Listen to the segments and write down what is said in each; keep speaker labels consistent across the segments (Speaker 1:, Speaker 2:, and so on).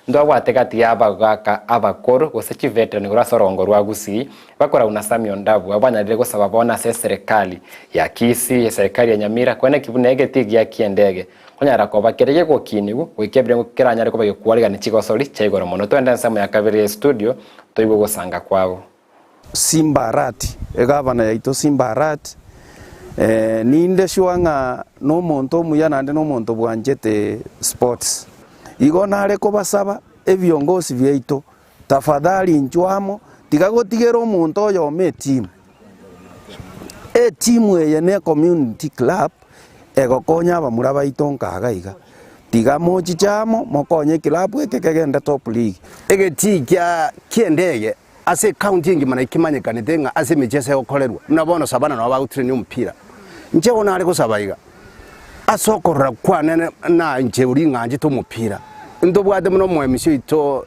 Speaker 1: ndo gwategati yabagaka abakoro gose chiveterani gura sorongo rwa Gusii bakora una Samuel Ndabu abanyarire gusaba bona se serikali ya Kisii serikali ya Nyamira kwene kibunege tigi ya Kiendege konyara ko bakereye ko kinigu wikebire ngukiranya ariko bagikuwariga ni chigosori cyegoro mono twenda nsamo ya kabiri studio toibo gusanga kwabo
Speaker 2: Simbarati egabana yaito Simbarati ninde shwanga no monto muyana ande no monto bwanjete sports igona areko basaba ebiongozi byeito tafadhali njwamo tigagotigera omuntu oyo me team eye ne community club egokonya abamura itonka agaiga tiga mochi chamo mokonye club ekegenda top league
Speaker 3: egetikya Kiendege ase county ngimana ikimanyekane denga ase michezo yokorerwa nabona sabana no bagutreni umupira nje ona ari gusabaiga asokorra kwanene na nje uri nganje to mupira ndo bwade muno mu emission ito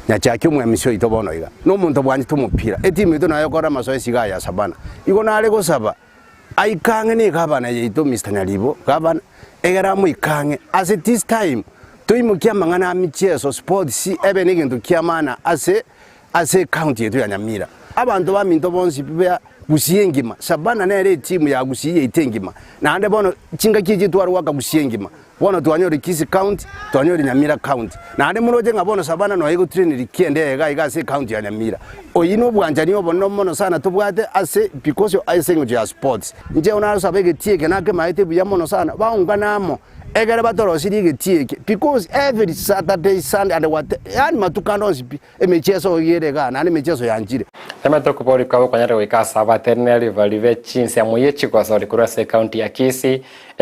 Speaker 3: nyachaki mu emission ito bono iga no muntu bwanje to mupira etimi ito nayo kora masoesi ga ya sabana igona ari gusaba aikange ni gabana yito Mr. Nyalibo gabana egera mu ikange ase this time toimukia mangana michezo sports ebe nigintu kiamana ase county yetu ya Nyamira abantu baminto bonsi bya Gusii ngima sabana nere timu ya Gusii itengima na ande bono chinga kiji twari waka Gusii ngima bono twanyori Kisii county twanyori Nyamira county na ande muroje ngabona sabana no yego train Kiendege ga ase county ya Nyamira oyino bwanjani obono mono sana tubwate ase because ase ngo ya sports nje ona sabege tieke nake maite bya mono sana baunganamo egere batorosiri getieke because every Saturday Sunday and what yani matukando emechezo yerega na emechezo yanjire
Speaker 1: Tema kupori kwa kwanyare wika sabaternally valive chinsi ya muyechi kwa sauri kurase county ya Kisii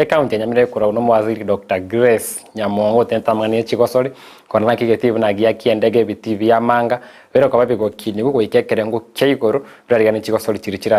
Speaker 1: county ya Nyamira kura uno mwaziri Dr. Grace Nyamongo tentamani chiko sori kwa naki getivu na gia Kiendege bitivi ya manga wero kwa babi kwa kini kuko ikekere ngu keigoro rari gani chiko sori chirichira